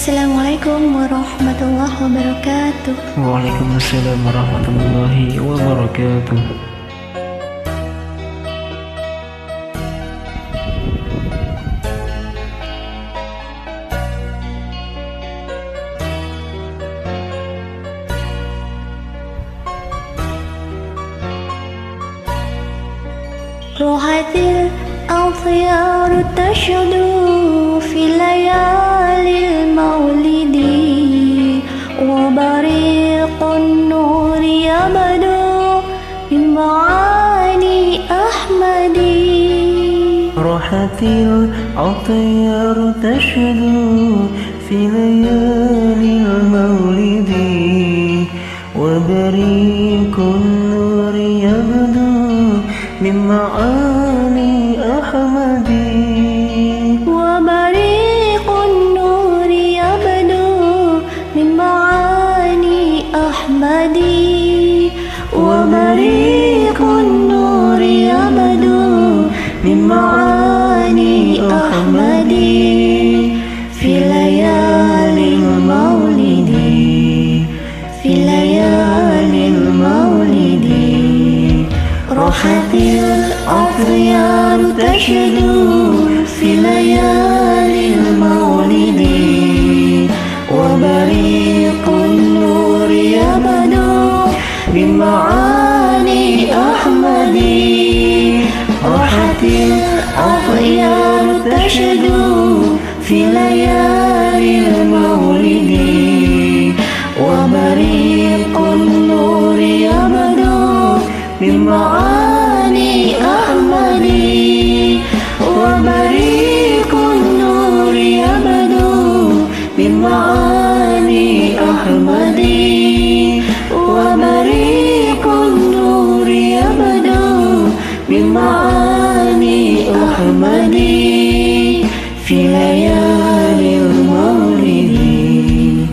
Assalamualaikum warahmatullahi wabarakatuh. Waalaikumsalam warahmatullahi wabarakatuh. Rohatil al-thiyar tashadu fi layalil maulidi wa bariqun nuri yabadu min ma'ani ahmadi. Rohatil al-thiyar tashadu fi layalil maulidi wa bariqun nuri yabdu min ma'ani ahmadi. Wa bariqun nuri yabdu min ma'ani ahmadi. Wa bariqun nuri yabdu min ma'ani ahmadi. Fi layalil maulidi, fi layalil maulidi. Rohatil al-thiyar tashadu fi layalil maulidi wa bariqun nuri yabdu min ma'ani ahmadi. Rohatil al-thiyar tashadu fi layalil maulidi wa bariqun nuri yabdu min ma'ani ahmadi. Wa bariqun nuri yabdu min ma'ani ahmadi. Wa bariqun nuri yabdu min ma'ani ahmadi. Fi layalil maulidi,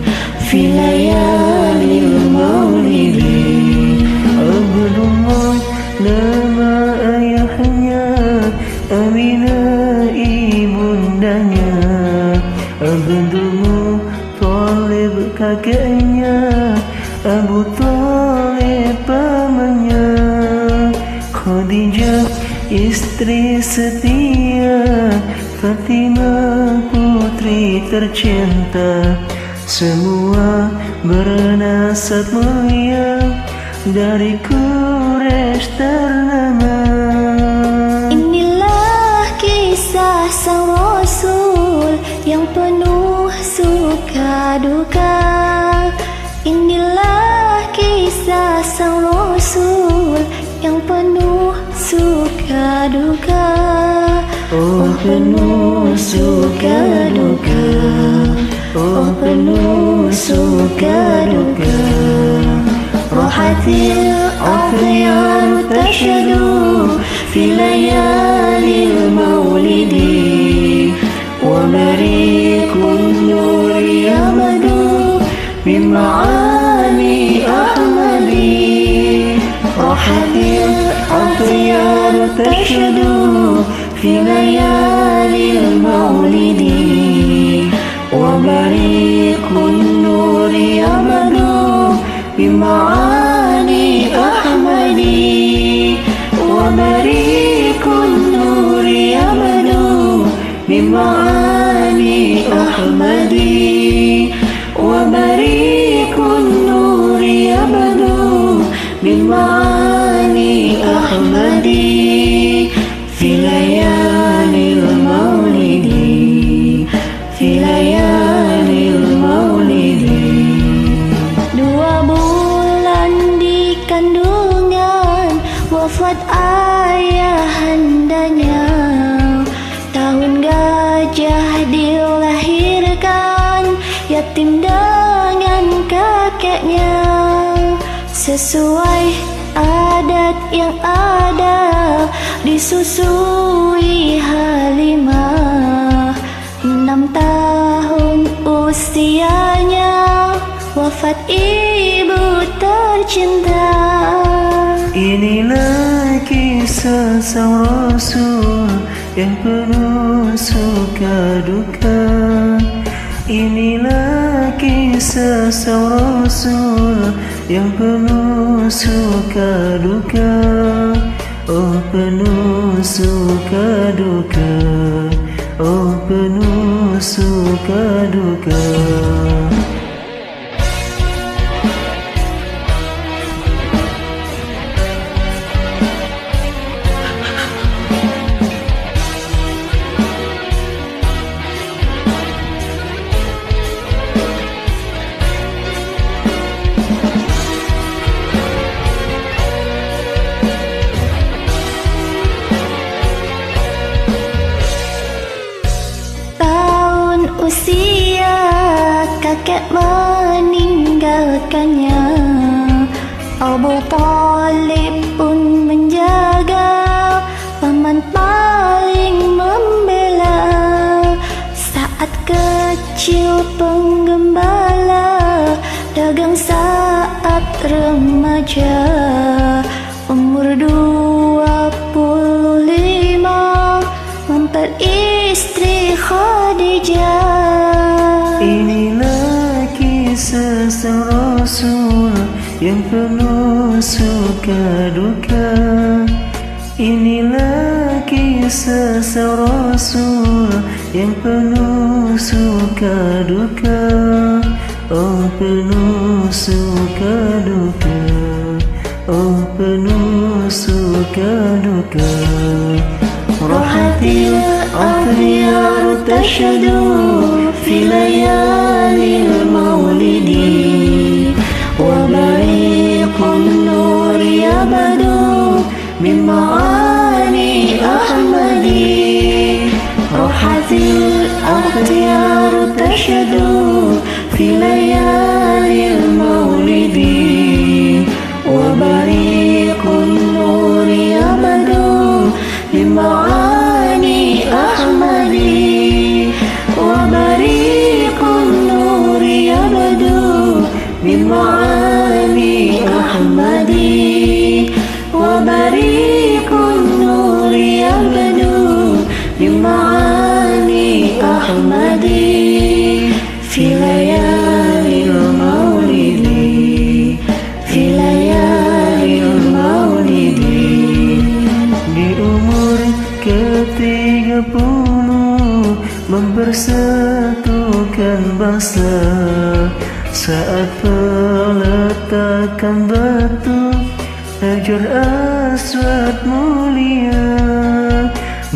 fi layalil maulidi. Abdullah nama ayahnya, Aminah ibundanya, Abdul Thalib kakeknya, Abu Thalib pamannya, Khadijah istri setia, Fatimah putri tercinta, semua bernasab mulia dari Quraisy ternama. Inilah kisah sang Rasul yang penuh suka duka. Inilah kisah sang Rasul yang penuh suka duka. Oh penuh suka duka, oh penuh suka duka. Rohatil al-thiyar tashadu fi layalil maulidi wa bariqun nuri yabdu min ma'ani ahmadi. Rohatil al-thiyar tashadu fi layalil maulidi wa bariqun nuri yabdu min ma'ani ahmadi. Wa bariqun nuri yabdu min ma'ani ahmadi. Wa bariqun nuri yabdu min ma'ani ahmadi. Fi layalil maulidi, fi layalil maulidi. 2 bulan di kandungan wafat ayahandanya. Tahun gajah dilahirkan yatim dengan kakeknya. Sesuai adat yang ada disusui Halimah. 6 tahun usianya wafat ibu tercinta. Inilah kisah sang Rasul yang penuh suka duka. Inilah kisah sang Rasul yang penuh suka duka. Oh penuh suka duka, oh penuh suka duka. Usia kakek meninggalkannya, Abu Talib pun menjaga, paman paling membela. Saat kecil penggembala, dagang saat remaja, umur 25 memperistri Khadijah. Inilah kisah sang Rasul yang penuh suka duka. Inilah kisah sang Rasul yang penuh suka duka. Oh penuh suka duka, oh penuh suka duka. Rahatil akhyar tashadu fi layalil maulidi, wa bariqun nur yabadu min ma'ani Ahmadi. Rahatil akhyar tashadu fi layalil maulidi, wa bariqun nur yabadu بمعاني أحمدي, وبريق النور يبدو بمعاني أحمدي, وبريق النور يبدو بمعاني أحمدي. في ليالي المولد, في ليالي المولد. Di umur ke-30 mempersatukan bangsa, saat peletakan batu Hajar Aswad mulia.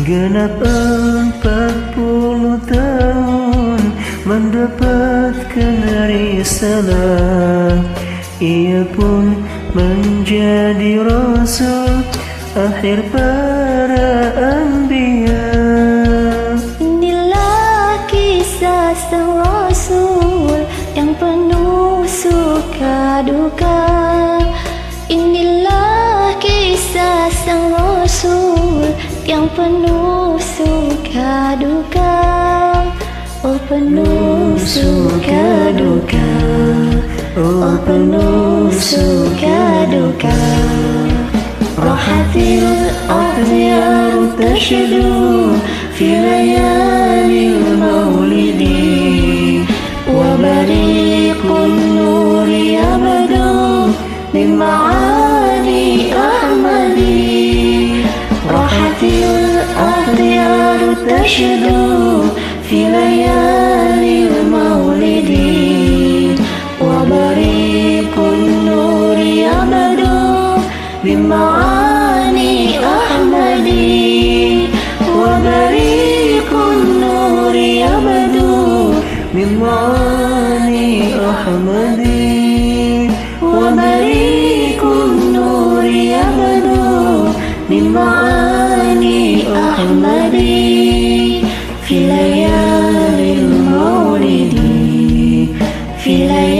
Genap 40 tahun mendapatkan risalah, ia pun menjadi Rasul akhir para anbiya. Inilah kisah sang Rasul yang penuh suka duka. Inilah kisah sang Rasul yang penuh suka duka. Oh penuh suka duka, oh penuh suka duka. راحتي الأطيار تشدو في ليالي المولد وبريق النور يبدو من معاني أحمد راحتي الأطيار تشدو في ليالي المولد وبريق النور يبدو بمعاني أحمد وبريق النور يبدو بمعاني أحمد وبريق النور يبدو بمعاني أحمد في ليالي المولد في ليالي